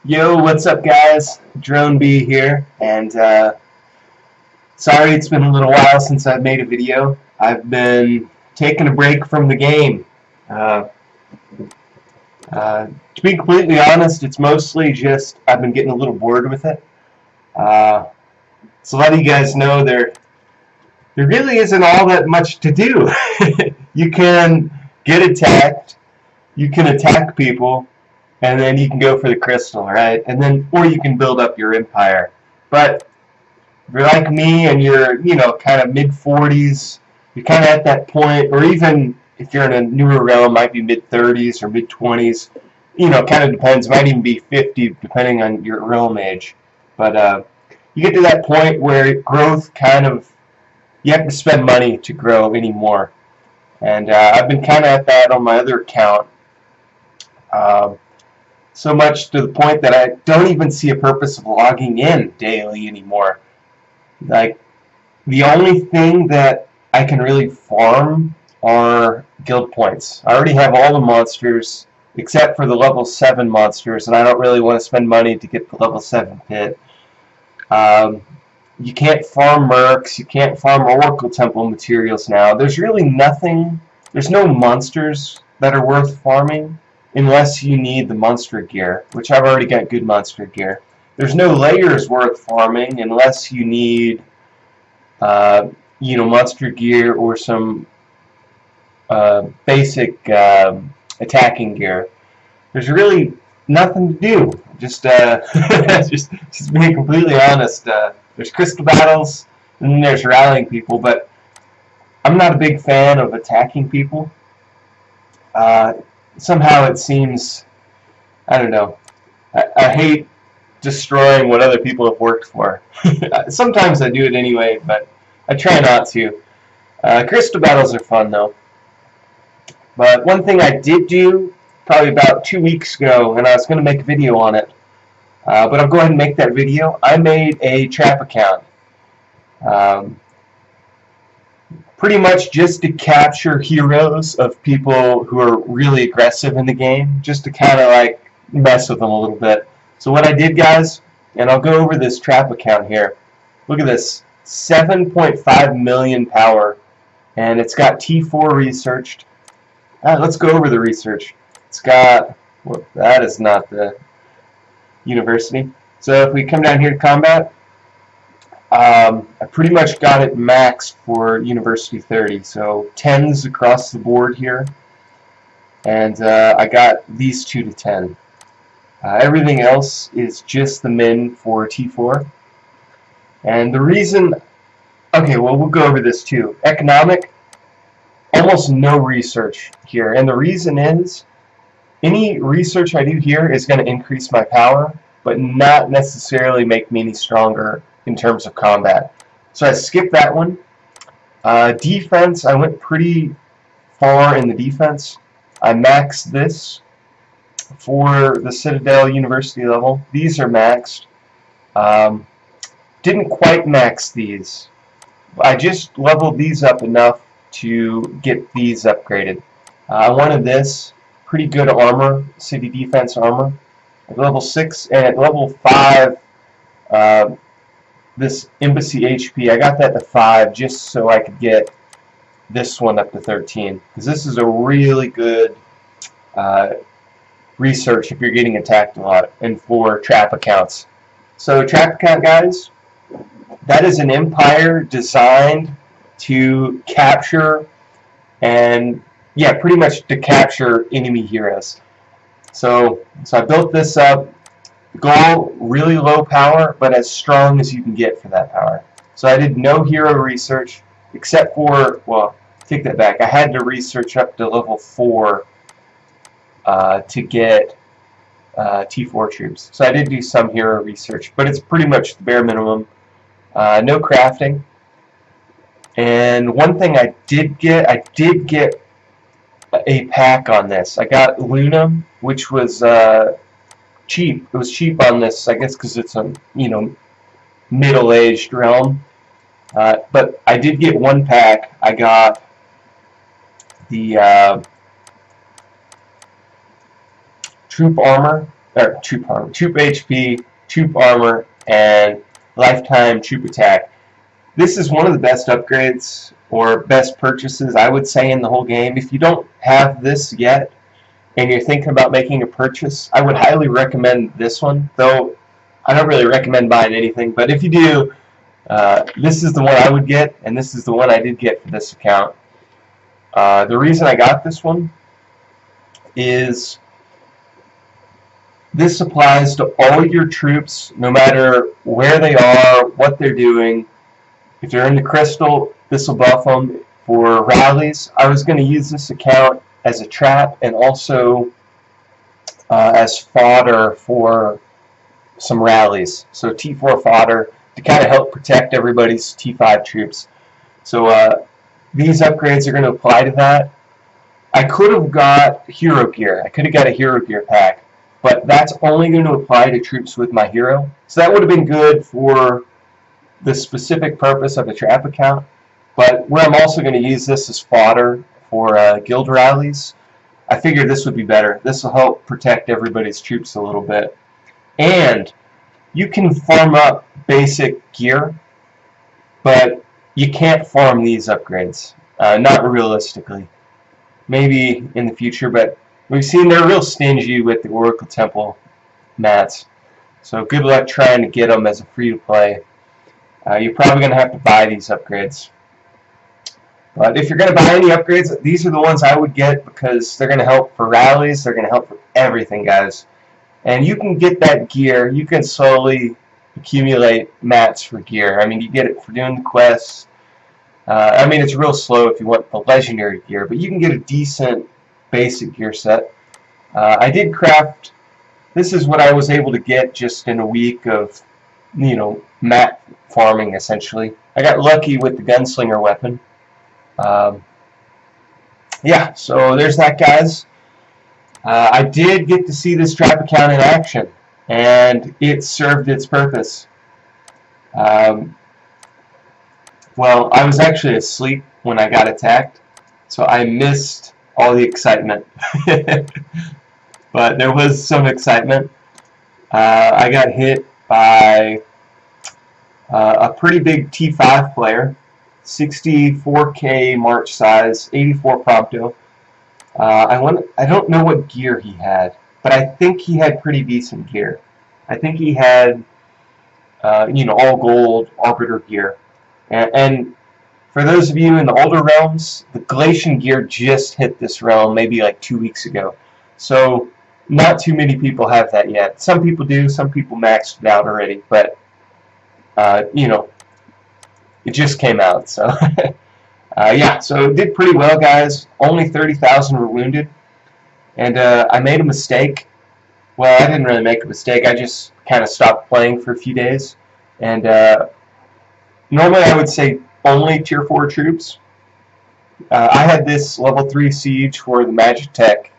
Yo, what's up, guys? Drone B here, and sorry it's been a little while since I've made a video. I've been taking a break from the game. Uh, to be completely honest, it's mostly just I've been getting a little bored with it. So a lot of you guys know there really isn't all that much to do. You can get attacked, you can attack people, and then you can go for the crystal, right? And then, or you can build up your empire. But if you're like me and you're, kind of mid-40s, you're kind of at that point, or even if you're in a newer realm, might be mid-30s or mid-20s. Kind of depends. Might even be 50, depending on your realm age. But you get to that point where growth you have to spend money to grow anymore. And I've been kind of at that on my other account. So much to the point that I don't even see a purpose of logging in daily anymore. Like, the only thing that I can really farm are guild points. I already have all the monsters except for the level 7 monsters, and I don't really want to spend money to get the level 7 pit. You can't farm mercs, you can't farm Oracle Temple materials now. There's really nothing, there's no monsters that are worth farming unless you need the monster gear, which I've already got good monster gear. There's no layers worth farming unless you need, monster gear or some basic attacking gear. There's really nothing to do. Just, just being completely honest. There's crystal battles, and then there's rallying people, but I'm not a big fan of attacking people. Somehow it seems, I don't know, I hate destroying what other people have worked for. Sometimes I do it anyway, but I try not to. Crystal battles are fun, though. But one thing I did do probably about 2 weeks ago, and I was going to make a video on it, but I'll go ahead and make that video. I made a trap account. Pretty much just to capture heroes of people who are really aggressive in the game, just to kind of like mess with them a little bit. So what I did, guys, and I'll go over this trap account here. Look at this, 7.5 million power, and it's got T4 researched. Let's go over the research. It's got, well, that is not the university. So if we come down here to combat, I pretty much got it maxed for University 30, so 10s across the board here, and I got these 2 to 10. Everything else is just the min for T4, and the reason, okay, well, we'll go over this too. Economic, almost no research here, and the reason is, any research I do here is going to increase my power, but not necessarily make me any stronger in terms of combat. So I skipped that one. Defense, I went pretty far in the defense. I maxed this for the Citadel University level. These are maxed. Didn't quite max these. I just leveled these up enough to get these upgraded. I wanted this. Pretty good armor, city defense armor. At level 6 and at level 5, this embassy HP, I got that to 5 just so I could get this one up to 13. Because this is a really good research if you're getting attacked a lot and for trap accounts. So trap account, guys, that is an empire designed to capture and, yeah, pretty much to capture enemy heroes. So I built this up. Goal, really low power, but as strong as you can get for that power. So I did no hero research, except for, well, take that back. I had to research up to level 4 to get T4 troops. So I did do some hero research, but it's pretty much the bare minimum. No crafting. And one thing I did get a pack on this. I got Luna, which was cheap. It was cheap on this, I guess, because it's a middle-aged realm. But I did get one pack. I got the troop armor, or troop HP, troop armor, and lifetime troop attack. This is one of the best upgrades or best purchases, I would say, in the whole game. If you don't have this yet and you're thinking about making a purchase, I would highly recommend this one, though I don't really recommend buying anything, but if you do, this is the one I would get, and this is the one I did get for this account. The reason I got this one is this applies to all your troops, no matter where they are, what they're doing. If they're in the crystal, this will buff them. For rallies, I was going to use this account as a trap and also as fodder for some rallies. So T4 fodder to kind of help protect everybody's T5 troops. So these upgrades are going to apply to that. I could have got hero gear. I could have got a hero gear pack, but that's only going to apply to troops with my hero. So that would have been good for the specific purpose of a trap account. But where I'm also going to use this as fodder for guild rallies, I figured this would be better. This will help protect everybody's troops a little bit. And you can farm up basic gear, but you can't farm these upgrades. Not realistically. Maybe in the future, but we've seen they're real stingy with the Oracle Temple mats. So good luck trying to get them as a free-to-play. You're probably going to have to buy these upgrades. But if you're going to buy any upgrades, these are the ones I would get because they're going to help for rallies. They're going to help for everything, guys. And you can get that gear. You can slowly accumulate mats for gear. I mean, you get it for doing the quests. I mean, it's real slow if you want the legendary gear, but you can get a decent basic gear set. I did craft. This is what I was able to get just in a week of, you know, mat farming, essentially. I got lucky with the gunslinger weapon. Yeah, so there's that, guys. I did get to see this trap account in action, and it served its purpose. Well, I was actually asleep when I got attacked, so I missed all the excitement. But there was some excitement. I got hit by a pretty big T5 player, 64k march size, 84 prompto. I don't know what gear he had, but I think he had pretty decent gear. I think he had, you know, all gold arbiter gear. And for those of you in the older realms, the Galatian gear just hit this realm maybe like 2 weeks ago. So not too many people have that yet. Some people do, some people maxed it out already, but you know, it just came out. So yeah, so it did pretty well, guys. Only 30,000 were wounded, and I made a mistake. Well, I didn't really make a mistake. I just kind of stopped playing for a few days, and normally I would say only tier 4 troops. I had this level 3 siege for the Magitech.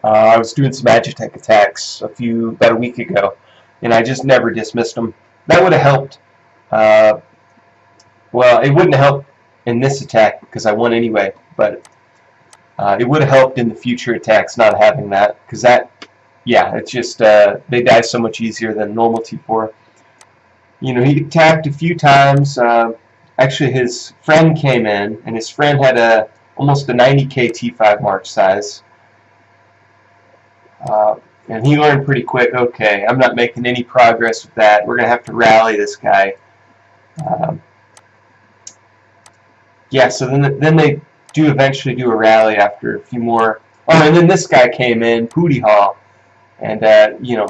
I was doing some Magitech attacks about a week ago, and I just never dismissed them. That would have helped. Well, it wouldn't have helped in this attack because I won anyway, but it would have helped in the future attacks not having that, because that, yeah, it's just they die so much easier than normal T4. You know, he attacked a few times. Actually, his friend came in, and his friend had almost a 90k T5 march size. And he learned pretty quick, okay, I'm not making any progress with that. We're going to have to rally this guy. Yeah, so then they do eventually do a rally after a few more. Oh, and then this guy came in, Pooty Hall. And, you know,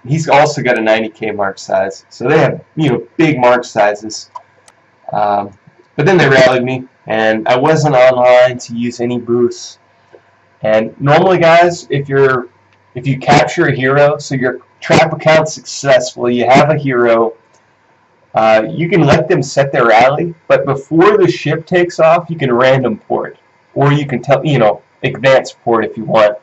he's also got a 90k march size. So they have, you know, big march sizes. But then they rallied me, and I wasn't online to use any boosts. And normally, guys, if you capture a hero, so your trap account's successful, you have a hero, you can let them set their rally, but before the ship takes off, you can random port, or you can advance port if you want,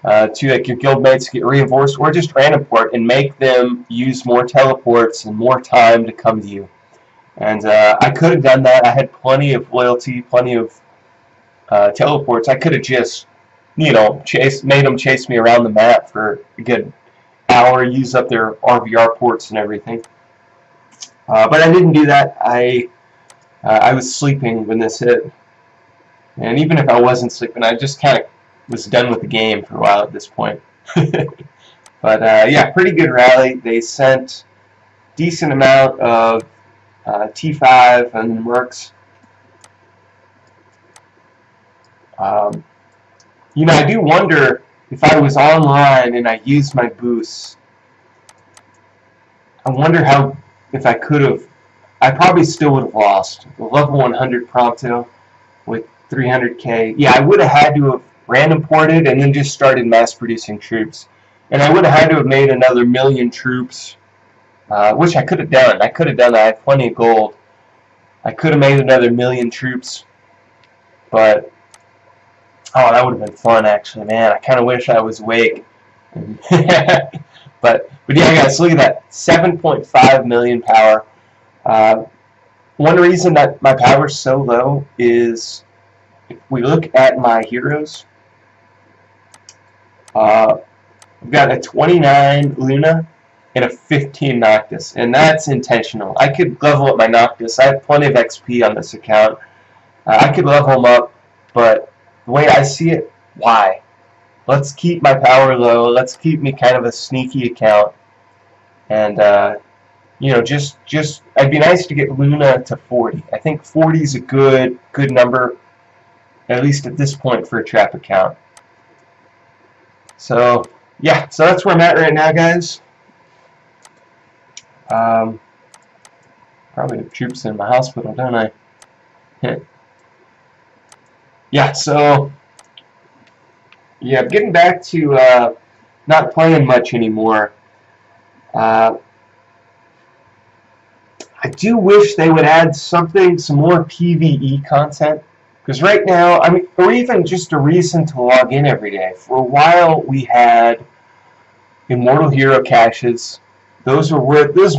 to like your guildmates get reinforced, or just random port and make them use more teleports and more time to come to you. And I could have done that. I had plenty of loyalty, plenty of teleports. I could have just you know, made them chase me around the map for a good hour, use up their RVR ports and everything. But I didn't do that. I was sleeping when this hit, and even if I wasn't sleeping, I just kind of was done with the game for a while at this point. But yeah, pretty good rally. They sent decent amount of T5 and Mercs. You know, I do wonder if I was online and I used my boosts. I wonder how, if I could have, I probably still would have lost. The level 100 Prompto with 300k. Yeah, I would have had to have random ported and then just started mass producing troops. And I would have had to have made another 1,000,000 troops, which I could have done. I could have done that. I had plenty of gold. I could have made another 1,000,000 troops, but oh, that would have been fun, actually, man. I kind of wish I was awake. but yeah, guys, look at that, 7.5 million power. One reason that my power is so low is if we look at my heroes, I've got a 29 Luna and a 15 Noctis, and that's intentional. I could level up my Noctis. I have plenty of XP on this account. I could level them up, but the way I see it, why? Let's keep my power low. Let's keep me kind of a sneaky account, and you know, just I'd be nice to get Luna to 40. I think 40 is a good number, at least at this point, for a trap account. So yeah, so that's where I'm at right now, guys. Probably have troops in my hospital, don't I? Yeah, so yeah, getting back to not playing much anymore. I do wish they would add some more PvE content, because right now, I mean, or even just a reason to log in every day. For a while, we had Immortal Hero caches. Those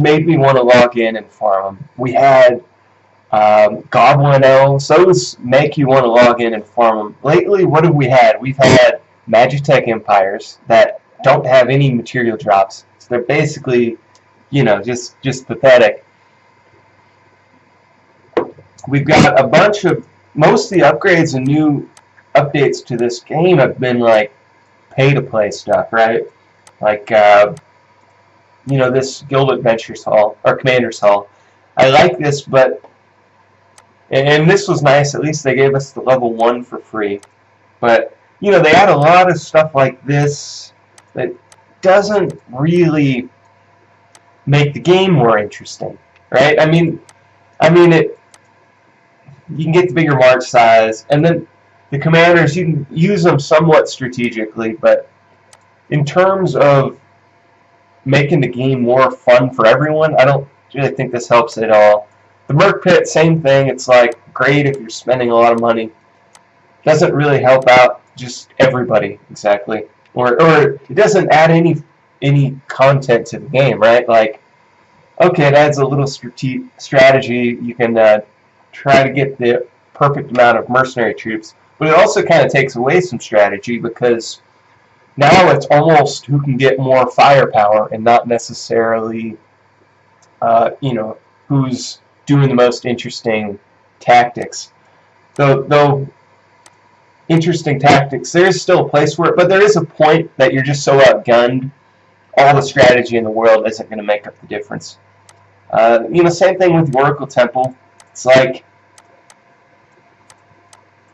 made me want to log in and farm them. We had Goblin Elves. Those make you want to log in and farm them. Lately, what have we had? We've had Magitech Empires that don't have any material drops. So they're basically, you know, just pathetic. We've got a bunch of, most of the upgrades and new updates to this game have been like pay-to-play stuff, right? Like, you know, this Guild Adventures Hall, or Commander's Hall. I like this, but, and this was nice, at least they gave us the level 1 for free. But, you know, they add a lot of stuff like this that doesn't really make the game more interesting, right? I mean, you can get the bigger march size, and then the commanders, you can use them somewhat strategically, but in terms of making the game more fun for everyone, I don't really think this helps at all. The Merc Pit, same thing. It's like great if you're spending a lot of money. Doesn't really help out just everybody exactly, or it doesn't add any content to the game, right? Like, okay, it adds a little strategy. You can try to get the perfect amount of mercenary troops, but it also kind of takes away some strategy, because now it's almost who can get more firepower and not necessarily, you know, who's doing the most interesting tactics. Though interesting tactics, there is still a place for it, but there is a point that you're just so outgunned, all the strategy in the world isn't going to make up the difference. You know, same thing with the Oracle Temple. It's like,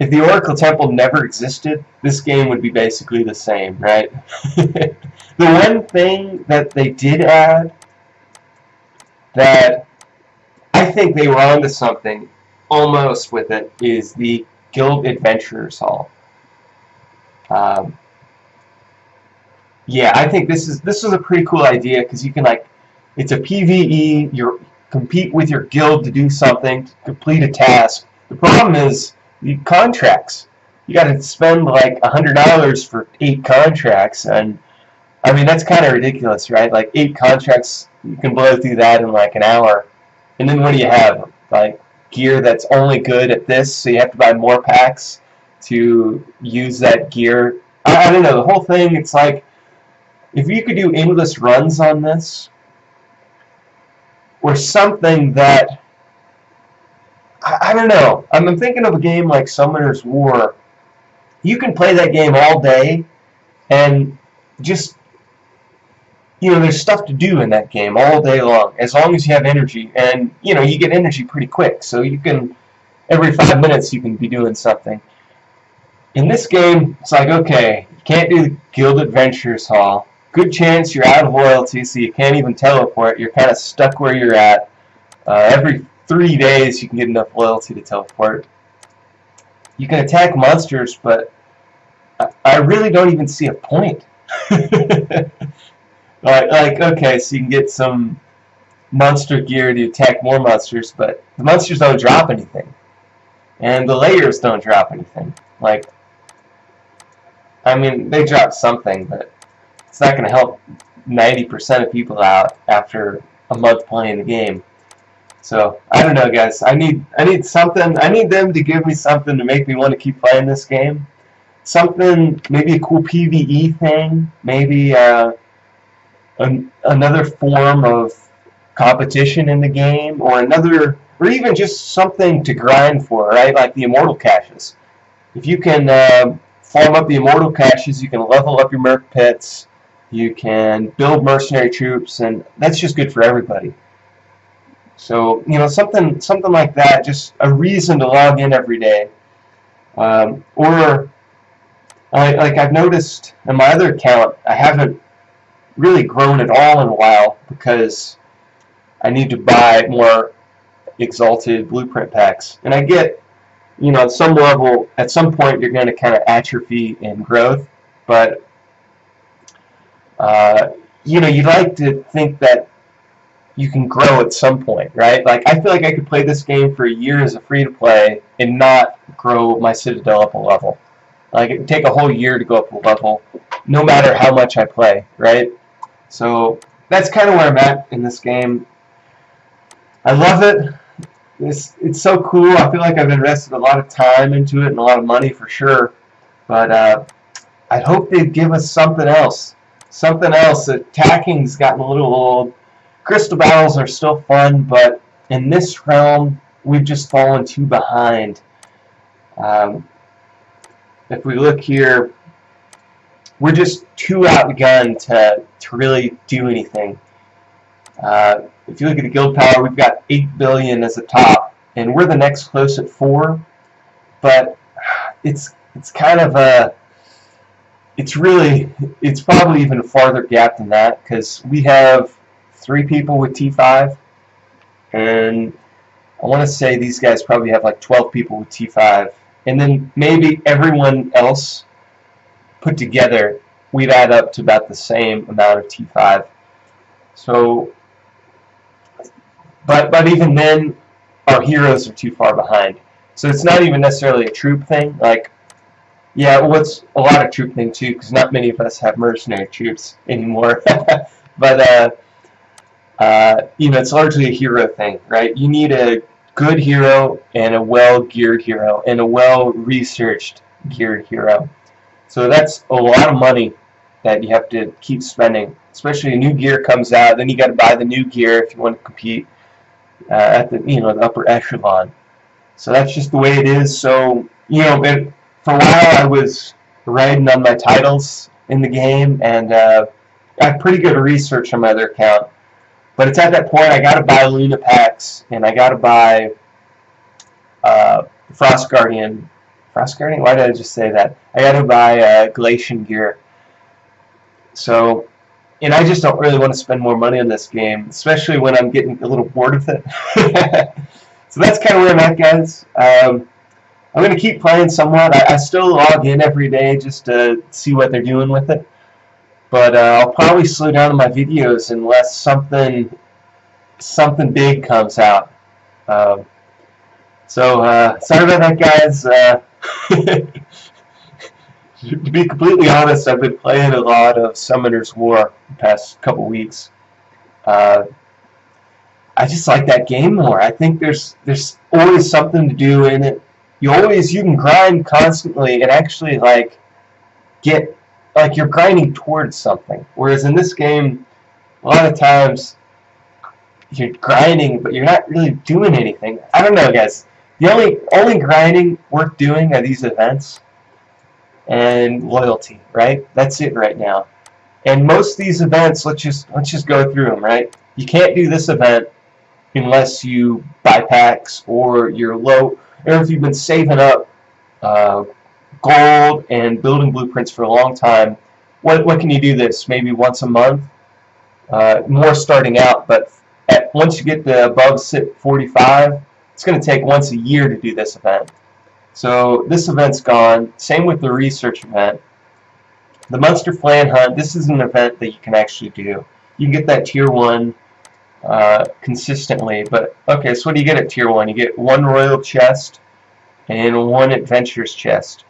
if the Oracle Temple never existed, this game would be basically the same, right? The one thing that they did add that I think they were onto something almost with it is the Guild Adventurers Hall. Yeah, I think this is a pretty cool idea, because you can, like, it's a PvE, you compete with your guild to do something, to complete a task. The problem is the contracts. You got to spend like $100 for 8 contracts, and I mean, that's kind of ridiculous, right? Like 8 contracts, you can blow through that in like an hour, and then what do you have? Like gear that's only good at this, so you have to buy more packs to use that gear I don't know, the whole thing, it's like, if you could do endless runs on this, or something that, I don't know, I'm thinking of a game like Summoner's War. You can play that game all day, and just, you know, there's stuff to do in that game all day long, as long as you have energy, and, you know, you get energy pretty quick, so you can, every 5 minutes you can be doing something. In this game, it's like, okay, you can't do the Guild Adventures Hall. Good chance you're out of loyalty, so you can't even teleport. You're kind of stuck where you're at. Every 3 days you can get enough loyalty to teleport. You can attack monsters, but I really don't even see a point. like, okay, so you can get some monster gear to attack more monsters, but the monsters don't drop anything. And the layers don't drop anything. Like, I mean, they drop something, but it's not going to help 90% of people out after a month playing the game. So, I don't know, guys. I need something. I need them to give me something to make me want to keep playing this game. Something, maybe a cool PvE thing. Maybe another form of competition in the game, or even just something to grind for, right? Like the Immortal Caches. If you can farm up the Immortal Caches, you can level up your Merc Pits, you can build mercenary troops, and that's just good for everybody. So, you know, something like that, just a reason to log in every day. Or, like I've noticed in my other account, I haven't really grown at all in a while because I need to buy more Exalted Blueprint packs. And I get, you know, at some level, at some point, you're going to kind of atrophy in growth. But, you know, you'd like to think that you can grow at some point, right? Like, I feel like I could play this game for a year as a free-to-play and not grow my Citadel up a level. Like, it would take a whole year to go up a level, no matter how much I play, right? So, that's kind of where I'm at in this game. I love it. It's so cool. I feel like I've invested a lot of time into it and a lot of money for sure. But I hope they give us something else. Something else. Attacking's gotten a little old. Crystal battles are still fun, but in this realm, we've just fallen too behind. If we look here, we're just too outgunned to really do anything. If you look at the guild power, we've got 8 billion as a top, and we're the next close at 4. But it's kind of a, it's probably even a farther gap than that, because we have 3 people with T5, and I want to say these guys probably have like 12 people with T5, and then maybe everyone else put together, we'd add up to about the same amount of T5. So, but even then, our heroes are too far behind. So it's not even necessarily a troop thing. Like, yeah, well, it's a lot of troop thing too, because not many of us have mercenary troops anymore. But you know, it's largely a hero thing, right? You need a good hero and a well-geared hero and a well-researched geared hero. So that's a lot of money that you have to keep spending, especially a new gear comes out. Then you got to buy the new gear if you want to compete at the the upper echelon. So that's just the way it is. So for a while I was riding on my titles in the game, and I have pretty good research on my other account. But it's at that point I got to buy Luna packs, and I got to buy Frost Guardian. Frost Guardian? Why did I just say that? I got to buy Glacian gear. So, and I just don't really want to spend more money on this game, especially when I'm getting a little bored with it. So that's kind of where I'm at, guys. I'm going to keep playing somewhat. I still log in every day just to see what they're doing with it. But I'll probably slow down on my videos unless something big comes out. So sorry about that, guys. To be completely honest, I've been playing a lot of Summoner's War the past couple weeks. I just like that game more. I think there's always something to do in it. You can grind constantly and actually like get like you're grinding towards something. Whereas in this game, a lot of times you're grinding, but you're not really doing anything. I don't know, guys. The only grinding worth doing are these events and loyalty, right? That's it right now. And most of these events, let's just go through them, right? You can't do this event unless you buy packs or you're low, or if you've been saving up gold and building blueprints for a long time. What can you do this? Maybe once a month? More starting out, but once you get to above 45, it's going to take once a year to do this event. So this event's gone. Same with the research event. The Monster Flan Hunt, this is an event that you can actually do. You can get that tier 1 consistently, but okay, so what do you get at tier 1? You get 1 royal chest and 1 adventurer's chest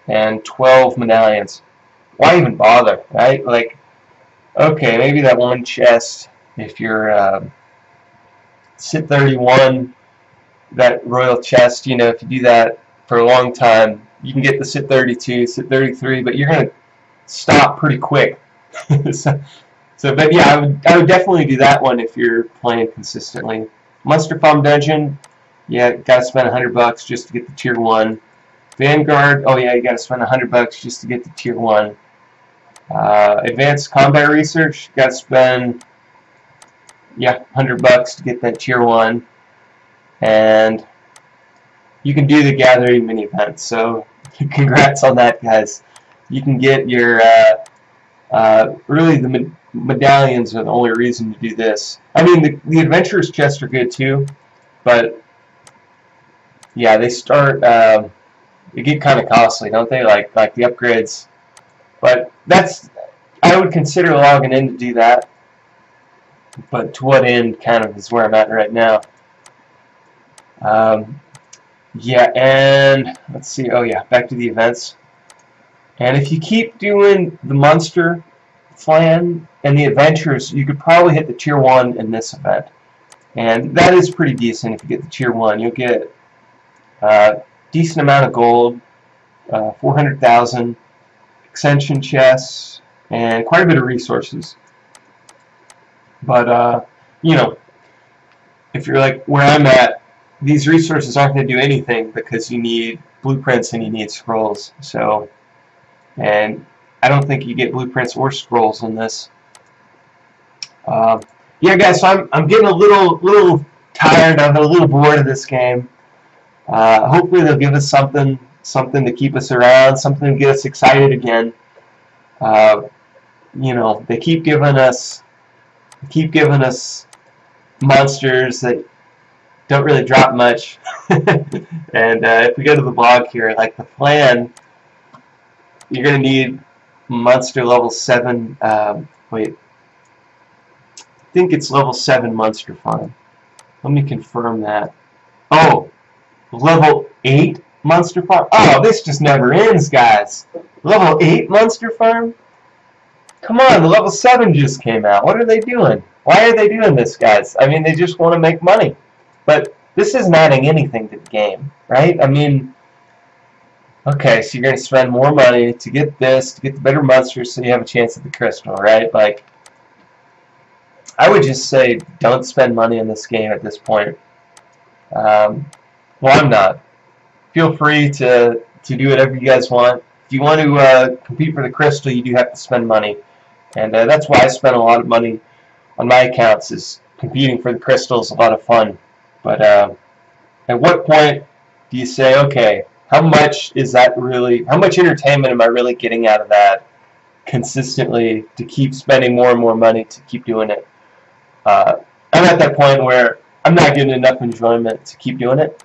and 12 medallions. Why even bother, right? Like, okay, maybe that 1 chest, if you're sit 31, that royal chest, you know, if you do that for a long time, you can get the sit 32, sit 33, but you're going to stop pretty quick. But yeah, I would definitely do that one if you're playing consistently. Monster Farm Dungeon, yeah, gotta spend $100 just to get the tier 1. Vanguard, oh yeah, you gotta spend $100 just to get the tier 1. Advanced Combat Research, gotta spend, yeah, $100 to get that tier 1. And you can do the gathering mini event, so congrats on that, guys. You can get your really the medallions are the only reason to do this. I mean, the adventurers chests are good too, but yeah, they start they get kind of costly, don't they? Like the upgrades. But I would consider logging in to do that. But to what end kind of is where I'm at right now. Yeah, and let's see. Oh yeah, back to the events. And if you keep doing the Monster Flan and the adventures, you could probably hit the tier 1 in this event. And that is pretty decent if you get the tier 1. You'll get a decent amount of gold, 400,000 extension chests, and quite a bit of resources. But, you know, if you're like where I'm at, these resources aren't going to do anything because you need blueprints and you need scrolls. So, and I don't think you get blueprints or scrolls in this. Yeah, guys, so I'm getting a little tired of it, a little bored of this game. Hopefully they'll give us something to keep us around, something to get us excited again. You know, they keep giving us monsters that don't really drop much. And if we go to the blog here, like the plan, you're going to need monster level 7, wait, I think it's level 7 monster farm. Let me confirm that. Oh, level 8 monster farm? Oh, this just never ends, guys. Level 8 monster farm? Come on, the level 7 just came out. What are they doing? Why are they doing this, guys? I mean, they just want to make money. But this isn't adding anything to the game, right? I mean, okay, so you're going to spend more money to get this, to get the better monsters so you have a chance at the crystal, right? Like, I would just say don't spend money in this game at this point. Well, I'm not. Feel free to do whatever you guys want. If you want to compete for the crystal, you do have to spend money. And that's why I spent a lot of money on my accounts, is competing for the crystal is a lot of fun. But at what point do you say, okay, how much is that really, how much entertainment am I really getting out of that consistently to keep spending more and more money to keep doing it? I'm at that point where I'm not getting enough enjoyment to keep doing it.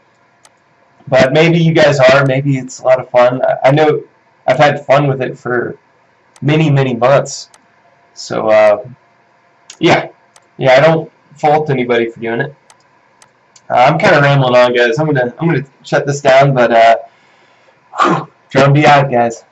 But maybe you guys are. Maybe it's a lot of fun. I know I've had fun with it for many, many months. So, yeah, I don't fault anybody for doing it. I'm kind of rambling on, guys. I'm gonna shut this down, but Drum be out, guys.